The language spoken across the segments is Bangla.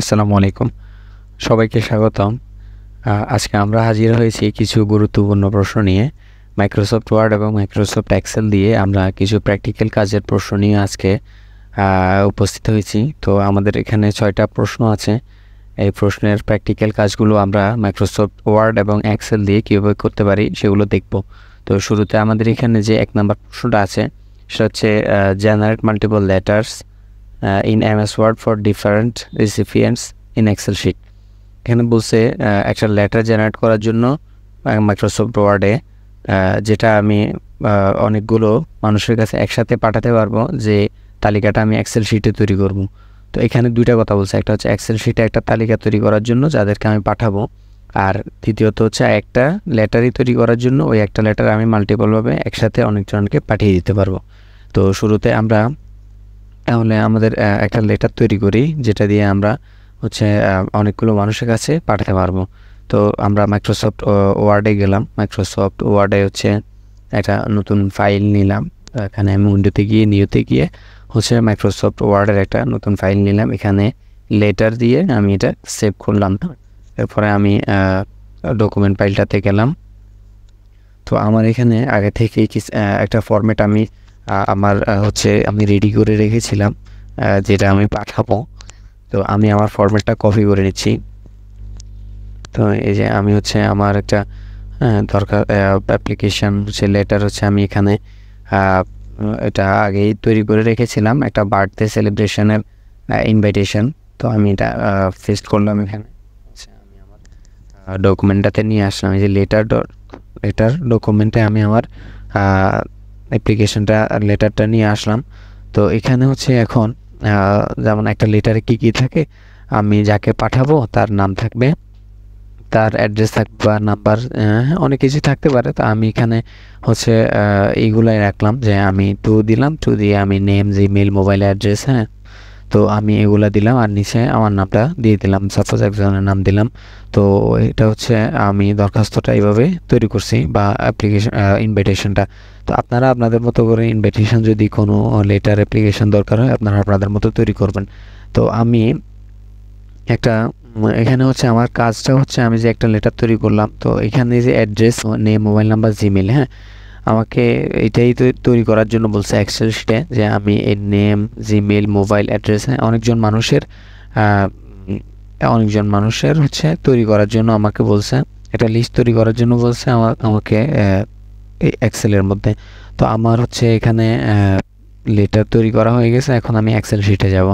আসসালামু আলাইকুম। সবাইকে স্বাগতম। আজকে আমরা হাজির হয়েছি কিছু গুরুত্বপূর্ণ প্রশ্ন নিয়ে। মাইক্রোসফট ওয়ার্ড এবং মাইক্রোসফট এক্সেল দিয়ে আমরা কিছু প্র্যাকটিক্যাল কাজের প্রশ্ন নিয়ে আজকে উপস্থিত হয়েছি। তো আমাদের এখানে 6টা প্রশ্ন আছে। এই প্রশ্নের প্র্যাকটিক্যাল কাজগুলো আমরা মাইক্রোসফট ওয়ার্ড এবং এক্সেল দিয়ে কীভাবে করতে পারি সেগুলো দেখব। তো শুরুতে আমাদের এখানে যে 1 নম্বর প্রশ্নটা আছে সেটা হচ্ছে generate multiple letters in MS word for different recipients in Excel sheet. এখানে বলছে একটা লেটার জেনারেট করার জন্য মাইক্রোসফট ওয়ার্ডে যেটা আমি অনেকগুলো মানুষের কাছে একসাথে পাঠাতে পারবো, যে তালিকাটা আমি এক্সেল শিটে তৈরি করব। তো এখানে দুইটা কথা বলছে, একটা হচ্ছে এক্সেল শিটে একটা তালিকা তৈরি করার জন্য যাদেরকে আমি পাঠাবো, আর দ্বিতীয়ত হচ্ছে একটা লেটারই তৈরি করার জন্য ওই একটা লেটার আমি মাল্টিপলভাবে একসাথে অনেকজনকে পাঠিয়ে দিতে পারবো। তো শুরুতে আমরা তাহলে আমাদের একটা লেটার তৈরি করি যেটা দিয়ে আমরা হচ্ছে অনেকগুলো মানুষের কাছে পাঠাতে পারবো। তো আমরা মাইক্রোসফট ওয়ার্ডে গেলাম। মাইক্রোসফট ওয়ার্ডে হচ্ছে একটা নতুন ফাইল নিলাম। এখানে আমি উইন্ডোতে গিয়ে নিউতে গিয়ে হচ্ছে মাইক্রোসফট ওয়ার্ডের একটা নতুন ফাইল নিলাম। এখানে লেটার দিয়ে আমি এটা সেভ করলাম। এরপরে আমি ডকুমেন্ট ফাইলটাতে গেলাম। তো আমার এখানে আগে থেকে একটা ফরম্যাট আমি আমি রেডি করে রেখেছিলাম যেটা আমি পাঠাবো। তো আমি আমার ফরম্যাটটা কপি করে নিচ্ছি। তো এই যে আমি হচ্ছে আমার একটা দরকার অ্যাপ্লিকেশন হচ্ছে লেটার হচ্ছে আমি এখানে এটা আগেই তৈরি করে রেখেছিলাম, একটা বার্থডে সেলিব্রেশনের ইনভাইটেশন। তো আমি এটা পেস্ট করলাম এখানে। আমি আমার ডকুমেন্টটাতে নিয়ে আসলাম। এই যে লেটার ডকুমেন্টে আমি আমার অ্যাপ্লিকেশনটা লেটারটা নিয়ে আসলাম। তো এখানে হচ্ছে এখন যেমন একটা লেটারে কী থাকে, আমি যাকে পাঠাবো তার নাম থাকবে, তার অ্যাড্রেস থাকবে বা নাম্বার, অনেক কিছু থাকতে পারে। তো আমি এখানে হচ্ছে এইগুলাই রাখলাম, যে আমি দিলাম, দিয়ে আমি নেম, জিমেল, মোবাইল অ্যাড্রেস, তো আমি এগুলা দিলাম, আর নিচে আমার নামটা দিয়ে দিলাম, সাপোজ একজনের নাম দিলাম। তো এটা হচ্ছে আমি দরখাস্তটা এইভাবে তৈরি করছি, বা অ্যাপ্লিকেশন ইনভাইটেশনটা। তো আপনারা আপনাদের মতো করে ইনভাইটেশন যদি কোনো লেটার অ্যাপ্লিকেশন দরকার হয় আপনারা আপনাদের মতো তৈরি করবেন। তো আমি এখানে হচ্ছে আমার কাজটা হচ্ছে আমি যে একটা লেটার তৈরি করলাম, তো এখানে যে address, name, mobile number, Gmail, আমাকে এটাই তৈরি করার জন্য বলছে এক্সেল শিটে, যে আমি এই নেম, জিমেল, মোবাইল অ্যাড্রেস অনেকজন মানুষের হচ্ছে তৈরি করার জন্য আমাকে বলছে, একটা লিস্ট তৈরি করার জন্য বলছে আমাকে এই এক্সেলের মধ্যে। তো আমার হচ্ছে এখানে লেটার তৈরি করা হয়ে গেছে। এখন আমি এক্সেল শিটে যাব।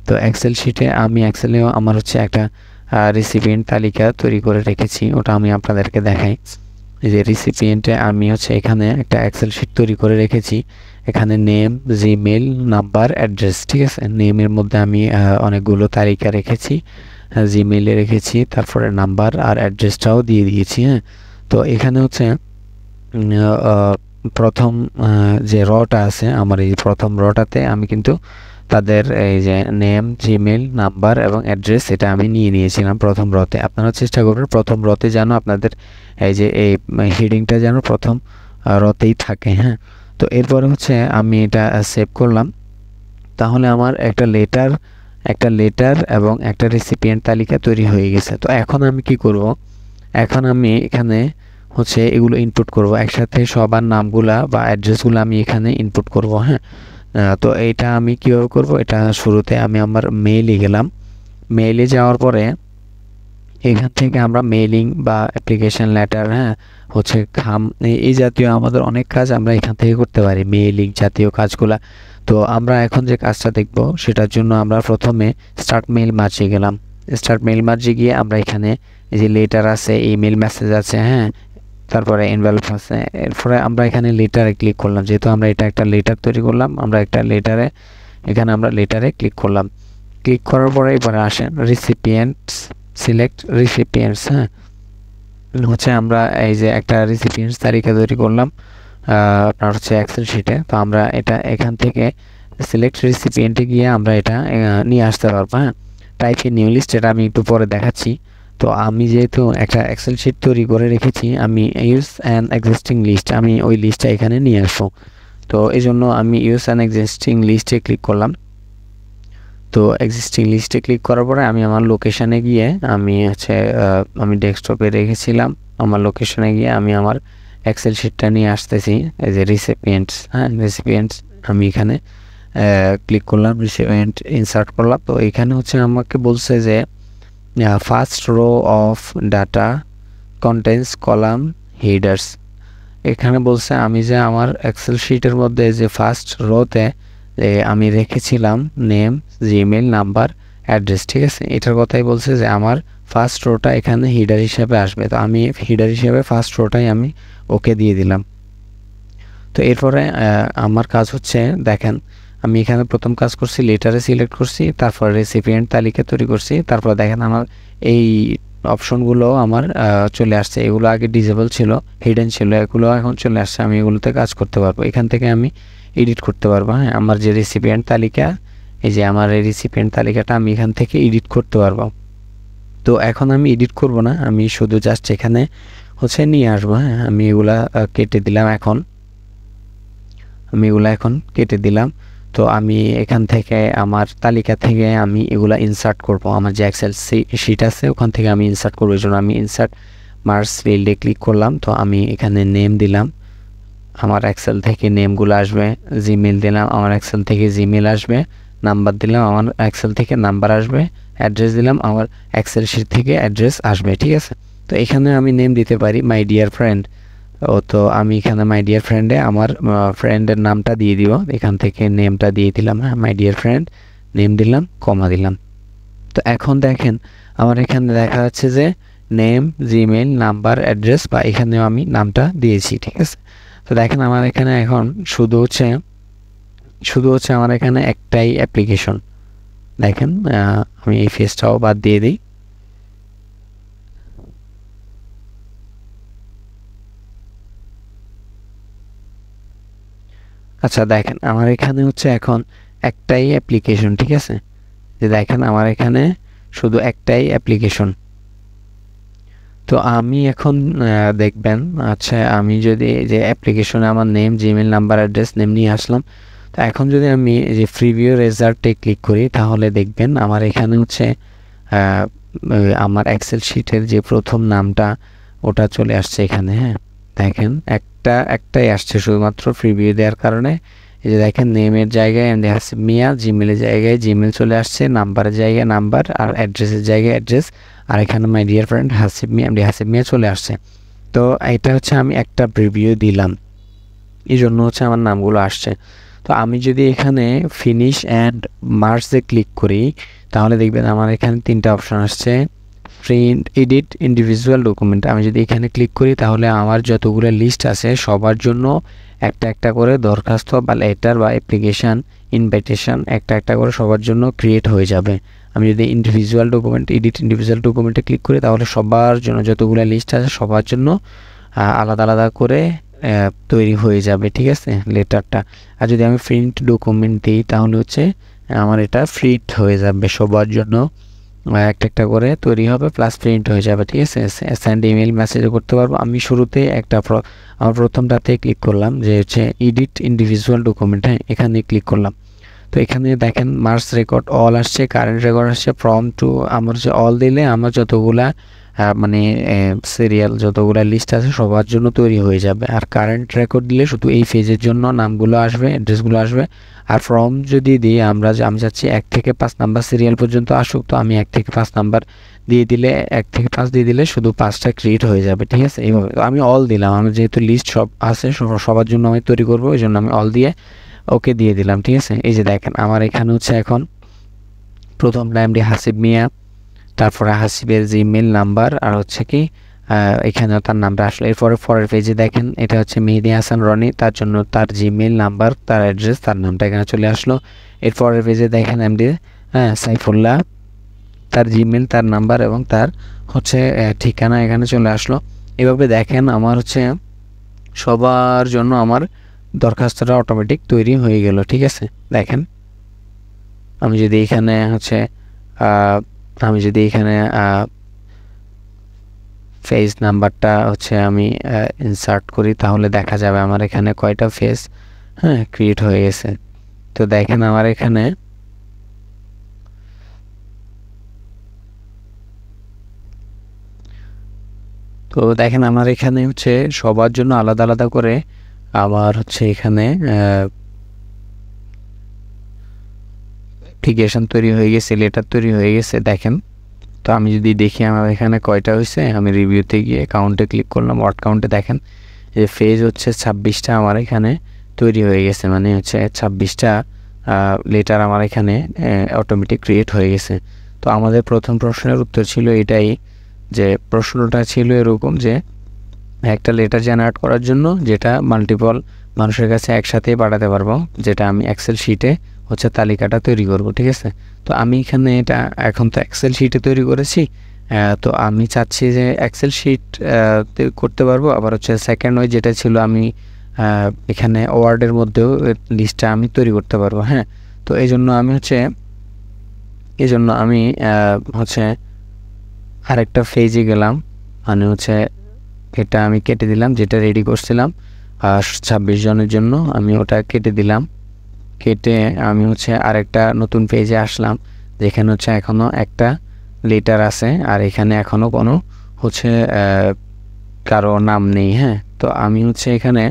তো এক্সেল শিটে আমি এক্সেলেও আমার হচ্ছে একটা রিসিপিয়েন্ট তালিকা তৈরি করে রেখেছি, ওটা আমি আপনাদেরকে দেখাই। এই যে রিসিপিয়েন্টে আমি হচ্ছে এখানে একটা এক্সেল শিট তৈরি করে রেখেছি। এখানে নেম, জিমেল, নাম্বার, অ্যাড্রেস, ঠিক আছে। নেমের মধ্যে আমি অনেকগুলো তালিকা রেখেছি, জিমেলে রেখেছি, তারপরে নাম্বার আর অ্যাড্রেসটাও দিয়ে দিয়েছি। তো এখানে হচ্ছে প্রথম যে রটা আছে আমার, এই প্রথম রটাতে আমি কিন্তু তাদের এই যে নেম, জিমেল, নাম্বার এবং অ্যাড্রেস এটা আমি নিয়েছিলাম প্রথম রতে। আপনারা চেষ্টা করবেন প্রথম রতে যেন আপনাদের এই যে এই হেডিংটা যেন প্রথম রতেই থাকে। তো এরপরে হচ্ছে আমি এটা সেভ করলাম। তাহলে আমার একটা লেটার এবং একটা রিসিপিয়েন্ট তালিকা তৈরি হয়ে গেছে। তো এখন আমি কি করব, এখন আমি এখানে হচ্ছে এগুলো ইনপুট করব একসাথে, সবার নামগুলা বা অ্যাড্রেসগুলো আমি এখানে ইনপুট করব। তো এইটা আমি কীভাবে করব, এটা শুরুতে আমি আমার মেইলে গেলাম। মেইলে যাওয়ার পরে এখান থেকে আমরা মেইলিং বা অ্যাপ্লিকেশন লেটার হচ্ছে এই জাতীয় আমাদের অনেক কাজ আমরা এখান থেকে করতে পারি, মেইলিং জাতীয় কাজগুলা। তো আমরা এখন যে কাজটা দেখব সেটার জন্য আমরা প্রথমে স্টার্ট মেইল মার্জে গেলাম। স্টার্ট মেইল মার্জে গিয়ে আমরা এখানে এই যে লেটার আছে, ইমেল মেসেজ আছে, তারপরে এনভেলপ আছে। এরপরে আমরা এখানে লেটারে ক্লিক করলাম, যেহেতু আমরা এটা একটা লেটার তৈরি করলাম, আমরা একটা লেটারে এখানে আমরা লেটারে ক্লিক করলাম। ক্লিক করার পরে এবারে আসেন রিসিপিয়েন্টস, সিলেক্ট রিসিপিয়েন্টস। হচ্ছে আমরা এই যে একটা রিসিপিয়েন্টস তালিকা তৈরি করলাম আপনার হচ্ছে এক্সেল শিটে। তো আমরা এটা এখান থেকে সিলেক্ট রিসিপিয়েন্টে গিয়ে আমরা এটা নিয়ে আসতে পারবো। টাইপ এ নিউ লিস্ট, এটা আমি একটু পরে দেখাচ্ছি। তো আমি যেহেতু একটা এক্সেল শিট তৈরি করে রেখেছি, আমি ইউজ অ্যান এক্সিস্টিং লিস্ট, আমি ওই লিস্টটা এখানে নিয়ে আসবো। তো এই জন্য আমি ইউজ অ্যান এক্সিস্টিং লিস্টে ক্লিক করলাম। তো এক্সিস্টিং লিস্টে ক্লিক করার পরে আমি আমার লোকেশানে গিয়ে আমি আমি ডেস্কটপে রেখেছিলাম, আমার লোকেশনে গিয়ে আমি আমার এক্সেল শিটটা নিয়ে আসতেছি। এই যে রিসিপিয়েন্টস, রিসিপিয়েন্টস আমি এখানে ক্লিক করলাম, রিসিপিয়েন্ট ইনসার্ট করলাম। তো এখানে আমাকে বলছে যে first row of data contents column headers. এখানে বলছে আমি যে আমার এক্সেল শিটের মধ্যে যে ফার্স্ট রোতে আমি রেখেছিলাম নেম, জিমেল, নাম্বার, অ্যাড্রেস, ঠিক আছে, এটার কথাই বলছে যে আমার ফার্স্ট রোটা এখানে হিডার হিসেবে আসবে। তো আমি হিডার হিসেবে ফার্স্ট রোটাই আমি ওকে দিয়ে দিলাম। তো এরপরে আমার কাজ দেখেন আমি এখানে প্রথম কাজ করছি, লেটারে সিলেক্ট করছি, তারপর রেসিপিয়েন্ট তালিকা তৈরি করছি, তারপর দেখেন আমার এই অপশনগুলো আমার চলে আসছে। এগুলো আগে ডিসেবল ছিল, হিডেন ছিল, এগুলো এখন চলে আসছে। আমি এগুলোতে কাজ করতে পারবো, এখান থেকে আমি এডিট করতে পারবো। হ্যাঁ, আমার যে রেসিপিয়েন্ট তালিকা, এই যে আমার এই রেসিপিয়েন্ট তালিকাটা আমি এখান থেকে এডিট করতে পারবো। তো এখন আমি এডিট করব না, আমি শুধু জাস্ট এখানে নিয়ে আসবো। হ্যাঁ, আমি এগুলা কেটে দিলাম, আমি এগুলা এখন কেটে দিলাম। তো আমি এখান থেকে আমার তালিকা থেকে আমি এগুলা ইনসার্ট করব। আমার যে এক্সেল শিট আছে ওখান থেকে আমি ইনসার্ট করবো। এই জন্য আমি ইনসার্ট মার্কস ফিল্ডে ক্লিক করলাম। তো আমি এখানে নেম দিলাম, আমার এক্সেল থেকে নেমগুলো আসবে। জিমেল দিলাম, আমার এক্সেল থেকে জিমেল আসবে। নাম্বার দিলাম, আমার এক্সেল থেকে নাম্বার আসবে। অ্যাড্রেস দিলাম, আমার এক্সেল শিট থেকে অ্যাড্রেস আসবে, ঠিক আছে। তো এখানে আমি নেম দিতে পারি মাই ডিয়ার ফ্রেন্ড। তো আমি এখানে মাই ডিয়ার ফ্রেন্ডে আমার ফ্রেন্ডের নামটা দিয়ে দিব, এখান থেকে নেমটা দিয়ে দিলাম। হ্যাঁ, মাই ডিয়ার ফ্রেন্ড নেম দিলাম, কমা দিলাম। তো এখন দেখেন আমার এখানে দেখা যাচ্ছে যে নেম, জিমেল, নাম্বার, অ্যাড্রেস, বা এখানেও আমি নামটা দিয়েছি, ঠিক আছে। তো দেখেন আমার এখানে এখন শুধু আমার এখানে একটাই অ্যাপ্লিকেশন। দেখেন আমি এই ফেসটাও বাদ দিয়ে দিই। আচ্ছা, দেখেন আমার এখানে এখন একটাই অ্যাপ্লিকেশন, ঠিক আছে। যে দেখেন আমার এখানে শুধু একটাই অ্যাপ্লিকেশন। তো আমি এখন দেখবেন, আচ্ছা আমি যদি যে অ্যাপ্লিকেশনে আমার name, Gmail, number, address, name নিয়ে আসলাম। তো এখন যদি আমি যে প্রিভিউ রেজাল্টে ক্লিক করি তাহলে দেখবেন আমার এখানে আমার এক্সেল শিটের যে প্রথম নামটা ওটা চলে আসছে এখানে। হ্যাঁ, দেখেন একটাই আসছে শুধুমাত্র প্রিভিউ দেওয়ার কারণে। এই যে দেখেন নেমের জায়গায় এমডি হাসিব মিয়া, জিমেলের জায়গায় জিমেল চলে আসছে, নাম্বারের জায়গায় নাম্বার, আর অ্যাড্রেসের জায়গায় অ্যাড্রেস, আর এখানে my dear friend Hasib Miah, MD Hasib Miah চলে আসছে। তো এটা আমি একটা প্রিভিউ দিলাম, এই জন্য আমার নামগুলো আসছে। তো আমি যদি এখানে ফিনিশ অ্যান্ড মার্জে ক্লিক করি তাহলে দেখবেন আমার এখানে তিনটা অপশন আসছে, প্রিন্ট, এডিট, ইন্ডিভিজুয়াল ডকুমেন্ট। আমি যদি এখানে ক্লিক করি তাহলে আমার যতগুলো লিস্ট আছে সবার জন্য একটা একটা করে দরখাস্ত বা লেটার বা অ্যাপ্লিকেশান, ইনভাইটেশন একটা একটা করে সবার জন্য ক্রিয়েট হয়ে যাবে। আমি যদি ইন্ডিভিজুয়াল ডকুমেন্ট, এডিট ইন্ডিভিজুয়াল ডকুমেন্টে ক্লিক করি তাহলে সবার জন্য যতগুলো লিস্ট আছে সবার জন্য আলাদা আলাদা করে তৈরি হয়ে যাবে, ঠিক আছে, লেটারটা। আর যদি আমি প্রিন্ট ডকুমেন্ট দিই তাহলে আমার এটা প্রিন্ট হয়ে যাবে, সবার জন্য একটা একটা করে তৈরি হবে, প্লাস প্রিন্ট হয়ে যাবে, ঠিক আছে। সেন্ড ইমেল মেসেজও করতে পারবো। আমি শুরুতে আমার প্রথমটাতে ক্লিক করলাম যে এডিট ইন্ডিভিজুয়াল ডকুমেন্ট। হ্যাঁ, এখানে ক্লিক করলাম। তো এখানে দেখেন মার্কস রেকর্ড অল আসছে, কারেন্ট রেকর্ড আসছে, ফ্রম টু। আমার অল দিলে আমার যতগুলা মানে সিরিয়াল যতগুলো লিস্ট আছে সবার জন্য তৈরি হয়ে যাবে। আর কারেন্ট রেকর্ড দিলে শুধু এই ফেজের জন্য নামগুলো আসবে, অ্যাড্রেসগুলো আসবে। আর ফ্রম যদি দিই আমি চাচ্ছি 1 থেকে 5 নাম্বার সিরিয়াল পর্যন্ত আসুক। তো আমি 1 থেকে 5 নাম্বার দিয়ে দিলে 1 থেকে 5 দিয়ে দিলে শুধু 5টা ক্রিয়েট হয়ে যাবে, ঠিক আছে। এইভাবে আমি অল দিলাম, আমি যেহেতু লিস্ট সব আছে সবার জন্য আমি তৈরি করবো, এই জন্য আমি অল দিয়ে ওকে দিয়ে দিলাম, ঠিক আছে। এই যে দেখেন আমার এখানে এখন প্রথম নামটি হাসিব মিয়া, তারপরে হাসিবের জিমেল নাম্বার, আর কি এখানে তার নামটা আসলো। এরপরে পরের পেজে দেখেন এটা মেহেদি হাসান রনি, তার জন্য তার জিমেল নাম্বার, তার অ্যাড্রেস, তার নামটা এখানে চলে আসলো। এরপরের পেজে দেখেন এমডি সাইফুল্লাহ, তার জিমেল, তার নাম্বার এবং তার ঠিকানা এখানে চলে আসলো। এভাবে দেখেন আমার সবার জন্য আমার দরখাস্তটা অটোমেটিক তৈরি হয়ে গেল, ঠিক আছে। দেখেন আমি যদি এখানে ফেজ নাম্বারটা আমি ইনসার্ট করি তাহলে দেখা যাবে আমার এখানে কয়টা ফেজ ক্রিয়েট হয়ে গেছে। তো দেখেন আমার এখানে তো দেখেন আমার এখানে হচ্ছে সবার জন্য আলাদা আলাদা করে আমার হচ্ছে এখানে অ্যাপ্লিকেশন তৈরি হয়ে গেছে, লেটার তৈরি হয়ে গেছে দেখেন। তো আমি যদি দেখি আমার এখানে কয়টা হয়েছে, আমি রিভিউতে গিয়ে কাউন্টে ক্লিক করলাম, ওয়ার্ড কাউন্টে দেখেন যে ফেজ হচ্ছে 26টা আমার এখানে তৈরি হয়ে গেছে, মানে হচ্ছে 26টা লেটার আমার এখানে অটোমেটিক ক্রিয়েট হয়ে গেছে। তো আমাদের প্রথম প্রশ্নের উত্তর ছিল এটাই, যে প্রশ্নটা ছিল এরকম যে একটা লেটার জেনারেট করার জন্য যেটা মাল্টিপল মানুষের কাছে একসাথে পাঠাতে পারবো, যেটা আমি এক্সেল শিটে হচ্ছে তালিকাটা তৈরি করব, ঠিক আছে। তো আমি এখানে এটা এখন তো এক্সেল শিটে তৈরি করেছি, তো আমি চাচ্ছি যে এক্সেল শিট করতে পারবো, আবার হচ্ছে সেকেন্ড ওই যেটা ছিল আমি এখানে ওয়ার্ডের মধ্যেও লিস্টটা আমি তৈরি করতে পারবো। হ্যাঁ, তো এই জন্য আমি হচ্ছে আরেকটা ফেজে গেলাম, মানে হচ্ছে এটা আমি কেটে দিলাম, যেটা রেডি করছিলাম 26 জনের জন্য আমি ওটা কেটে দিলাম। কেটে আমি হচ্ছে আরেকটা নতুন পেজে আসলাম, যেখানে হচ্ছে এখনও একটা লেটার আছে আর এখানে এখনও কোনো হচ্ছে কারো নাম নেই। হ্যাঁ, তো আমি হচ্ছে এখানে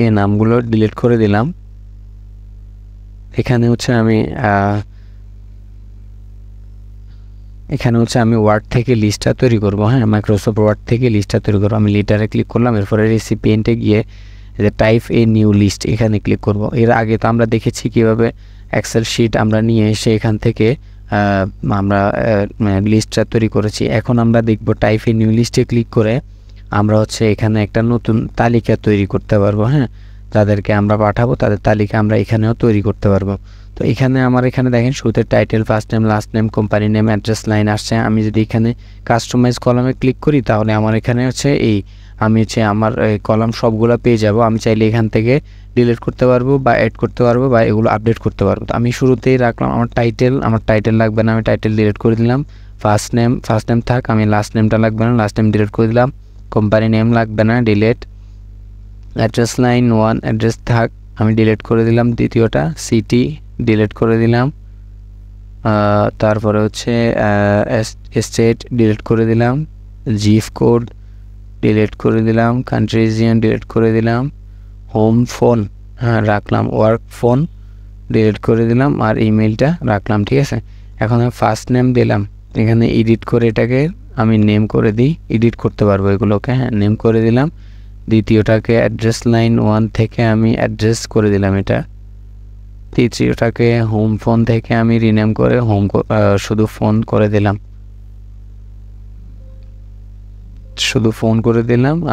এই নামগুলো ডিলিট করে দিলাম। এখানে হচ্ছে আমি ওয়ার্ড থেকে লিস্টটা তৈরি করব। হ্যাঁ, মাইক্রোসফট ওয়ার্ড থেকে লিস্টটা তৈরি করবো। আমি লিটারে ক্লিক করলাম, এরপরে রেসিপিয়েন্টে গিয়ে যে টাইপ এ নিউ লিস্ট এখানে ক্লিক করব। এর আগে তো আমরা দেখেছি কিভাবে এক্সেল শিট আমরা নিয়ে এসে এখান থেকে আমরা লিস্টটা তৈরি করেছি। এখন আমরা দেখব টাইপ এ নিউ লিস্টে ক্লিক করে আমরা হচ্ছে এখানে একটা নতুন তালিকা তৈরি করতে পারবো। হ্যাঁ, যাদেরকে আমরা পাঠাবো তাদের তালিকা আমরা এখানেও তৈরি করতে পারবো। তো এখানে আমার এখানে দেখেন শুরুতে title, first name, last name, company name, address line আসছে। আমি যদি এখানে কাস্টমাইজ কলামে ক্লিক করি তাহলে আমার এখানে হচ্ছে আমি হচ্ছে আমার কলাম সবগুলো পেয়ে যাব। আমি চাইলে এখান থেকে ডিলিট করতে পারবো বা অ্যাড করতে পারবো বা এগুলো আপডেট করতে পারবো। তো আমি শুরুতেই রাখলাম আমার টাইটেল লাগবে না, আমি টাইটেল ডিলিট করে দিলাম। ফার্স্ট নেম থাক, আমি লাস্ট নেমটা লাগবে না, লাস্ট নেম ডিলিট করে দিলাম। কোম্পানি নেম লাগবে না, ডিলিট। অ্যাড্রেস লাইন 1 অ্যাড্রেস থাক, আমি ডিলিট করে দিলাম। দ্বিতীয়টা সিটি ডিলিট করে দিলাম। তারপরে হচ্ছে স্টেট ডিলিট করে দিলাম। জিপ কোড ডিলিট করে দিলাম। কান্ট্রি রিজিয়ন ডিলিট করে দিলাম। হোম ফোন রাখলাম, ওয়ার্ক ফোন ডিলিট করে দিলাম, আর ইমেলটা রাখলাম, ঠিক আছে। এখন আমি ফার্স্ট নেম দিলাম, এখানে এডিট করে এটাকে আমি নেম করে দিই, এডিট করতে পারবো এগুলোকে। হ্যাঁ, নেম করে দিলাম। দ্বিতীয়টাকে অ্যাড্রেস লাইন 1 থেকে আমি অ্যাড্রেস করে দিলাম এটা। তৃতীয়টাকে হোম ফোন থেকে আমি রিনেম করে শুধু ফোন করে দিলাম,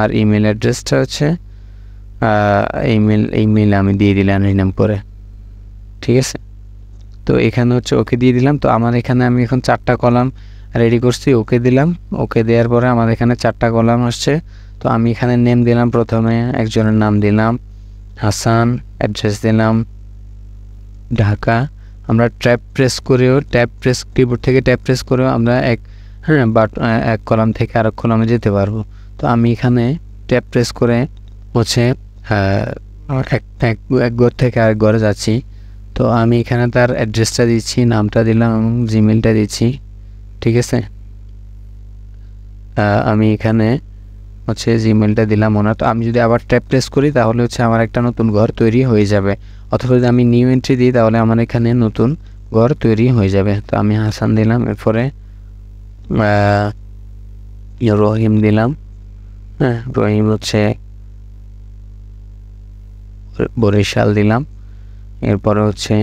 আর ইমেল অ্যাড্রেসটা হচ্ছে ইমেল আমি দিয়ে দিলাম রিনেম করে, ঠিক আছে। তো এখানে হচ্ছে ওকে দিয়ে দিলাম। তো আমার এখানে আমি এখন 4টা কলাম রেডি করছি, ওকে দিলাম। ওকে দেওয়ার পরে আমার এখানে 4টা কলাম আসছে। তো আমি এখানে নেম দিলাম, প্রথমে একজনের নাম দিলাম হাসান, অ্যাড্রেস দিলাম ঢাকা। আমরা কিবোর্ড থেকে ট্যাব প্রেস করেও আমরা এক কলাম থেকে আরেক কলামে যেতে পারবো। তো আমি এখানে ট্যাব প্রেস করে হচ্ছে এক ঘর থেকে আরেক ঘরে যাচ্ছি। তো আমি এখানে তার অ্যাড্রেসটা দিচ্ছি, নামটা দিলাম এবং জিমেলটা দিচ্ছি, ঠিক আছে। আমি এখানে হচ্ছে জিমেলটা দিলাম ওনার। তো আমি যদি আবার ট্যাব প্রেস করি তাহলে হচ্ছে আমার একটা নতুন ঘর তৈরি হয়ে যাবে, অথবা যদি আমি নিউ এন্ট্রি দিই তাহলে আমার এখানে নতুন ঘর তৈরি হয়ে যাবে। তো আমি হাসান দিলাম, এরপরে রহিম দিলাম। হ্যাঁ, রহিম হচ্ছে বরিশাল দিলাম। এরপরে হচ্ছে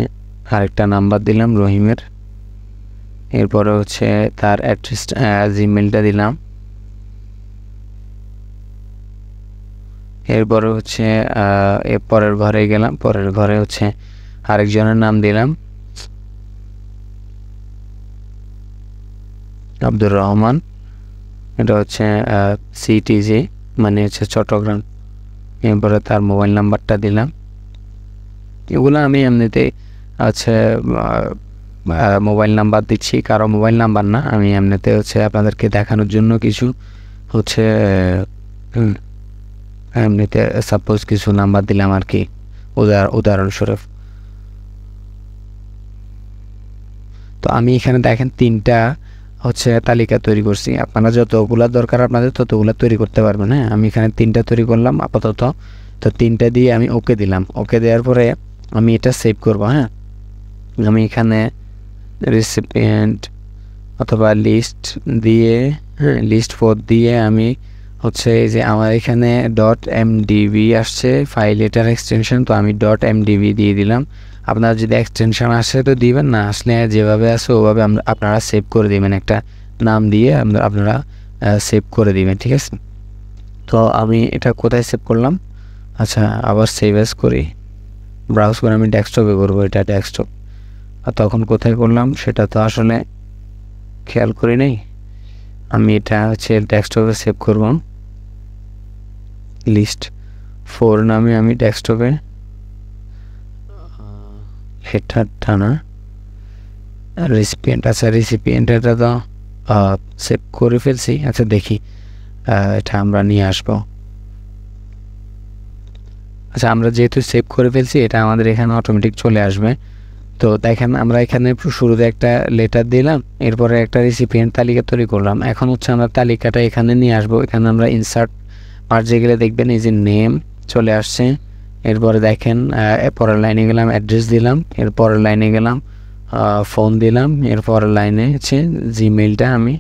আরেকটা নাম্বার দিলাম রহিমের। এরপরে হচ্ছে তার অ্যাড্রেসটা জিমেলটা দিলাম। এরপরে হচ্ছে পরের ঘরে গেলাম, পরের ঘরে হচ্ছে আরেকজনের নাম দিলাম আব্দুর রহমান, এটা হচ্ছে সিটিজি মানে হচ্ছে চট্টগ্রাম। এরপরে তার মোবাইল নাম্বারটা দিলাম। এগুলো আমি এমনিতে হচ্ছে মোবাইল নাম্বার দিচ্ছি, কারো মোবাইল নাম্বার না, আমি এমনিতে হচ্ছে আপনাদেরকে দেখানোর জন্য কিছু হচ্ছে এমনিতে সাপোজ কিছু নাম্বার দিলাম আর কি, উদাহরণস্বরূপ। তো আমি এখানে দেখেন 3টা হচ্ছে তালিকা তৈরি করছি। আপনারা যতগুলা দরকার আপনাদের ততগুলা তৈরি করতে পারবেন। হ্যাঁ, আমি এখানে 3টা তৈরি করলাম আপাতত। তো 3টা দিয়ে আমি ওকে দিলাম। ওকে দেওয়ার পরে আমি এটা সেভ করব। হ্যাঁ, আমি এখানে রেসিপিয়েন্ট অথবা লিস্ট দিয়ে, হ্যাঁ, লিস্ট 4 দিয়ে আমি হচ্ছে এই যে আমার এখানে .mdb আসছে ফাইল এটার এক্সটেনশন, তো আমি .mdb দিয়ে দিলাম। আপনারা যদি এক্সটেনশন আসে তো দিবেন, না আসলে যেভাবে আছে ওভাবে আপনারা সেভ করে দিবেন, একটা নাম দিয়ে আপনারা সেভ করে দিবেন, ঠিক আছে। তো আমি এটা কোথায় সেভ করলাম? আচ্ছা, আবার সেভ অ্যাজ করি, ব্রাউজ করে আমি ডেস্কটপে করবো, এটা ডেস্কটপ। আর তখন কোথায় করলাম সেটা তো আসলে খেয়াল করি নাই। আমি এটা হচ্ছে ডেস্কটপে সেভ করব, লিস্ট 4 নামে আমি ডেস্কটপে, হেডারটা না, রেসিপিয়েন্ট। আচ্ছা, রেসিপিয়েন্ট এটা তো সেভ করে ফেলছি। আচ্ছা দেখি, এটা আমরা নিয়ে আসবো। আচ্ছা, আমরা যেহেতু সেভ করে ফেলছি এটা আমাদের এখানে অটোমেটিক চলে আসবে। তো দেখেন আমরা এখানে শুরুতে একটা লেটার দিলাম, এরপরে একটা রেসিপিয়েন্ট তালিকা তৈরি করলাম। এখন হচ্ছে আমরা তালিকাটা এখানে নিয়ে আসবো। এখানে আমরা ইনসার্ট মার্জে গেলে দেখবেন এই যে নেম চলে আসছে। এরপরে দেখেন পরের লাইনে গেলাম, অ্যাড্রেস দিলাম, এর পরের লাইনে গেলাম, ফোন দিলাম, এর পরের লাইনে হচ্ছে জিমেইলটা আমি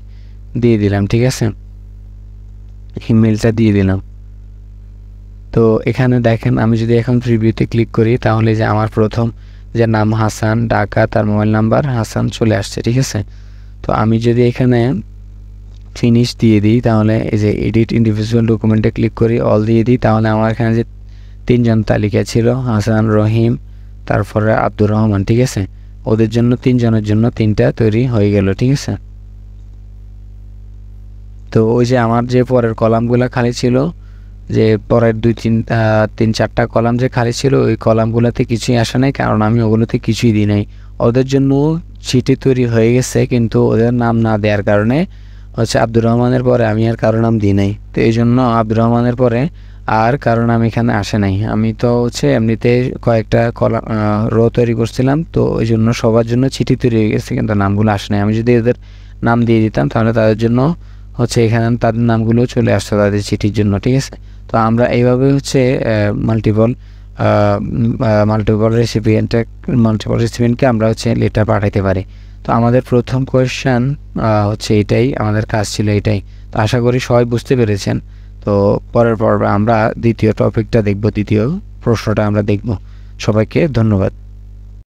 দিয়ে দিলাম, ঠিক আছে, ইমেলটা দিয়ে দিলাম। তো এখানে দেখেন আমি যদি এখন প্রিভিউতে ক্লিক করি তাহলে যে আমার প্রথম যে নাম হাসান, ঢাকা, তার মোবাইল নাম্বার হাসান চলে আসছে, ঠিক আছে। তো আমি যদি এখানে ফিনিশ দিয়ে দিই তাহলে এই যে এডিট ইন্ডিভিজুয়াল ডকুমেন্টে ক্লিক করি, অল দিয়ে দিই, তাহলে আমার এখানে যে 3জন তালিকা ছিল, হাসান, রহিম, তারপরে আব্দুর রহমান, ঠিক আছে, ওদের জন্য 3জনের জন্য 3টা তৈরি হয়ে গেল, ঠিক আছে। তো ওই যে আমার যে পরের কলামগুলো খালি ছিল, যে পরের 3-4টা কলাম যে খালি ছিল ওই কলামগুলোতে কিছুই আসে নাই, কারণ আমি ওগুলোতে কিছুই দিই নাই। ওদের জন্য চিঠি তৈরি হয়ে গেছে, কিন্তু ওদের নাম না দেওয়ার কারণে হচ্ছে আব্দুর রহমানের পরে আমি আর কারো নাম দিই নাই। তো এই জন্য আব্দুর রহমানের পরে আর কারো নাম এখানে আসে নাই। আমি তো হচ্ছে এমনিতে কয়েকটা কলাম রো তৈরি করছিলাম, তো ওই জন্য সবার জন্য চিঠি তৈরি হয়ে গেছে, কিন্তু নামগুলো আসে নাই। আমি যদি এদের নাম দিয়ে দিতাম তাহলে তাদের জন্য হচ্ছে এখানে তাদের নামগুলো চলে আসতো তাদের চিঠির জন্য, ঠিক আছে। তো আমরা এইভাবে হচ্ছে মাল্টিপল রেসিপিয়েন্টকে আমরা হচ্ছে লেটার পাঠাইতে পারি। তো আমাদের প্রথম কোয়েশ্চেন হচ্ছে এটাই, আমাদের কাজ ছিল এটাই। তো আশা করি সবাই বুঝতে পেরেছেন। তো পরের পর্বে আমরা দ্বিতীয় টপিকটা দেখব, দ্বিতীয় প্রশ্নটা আমরা দেখব। সবাইকে ধন্যবাদ।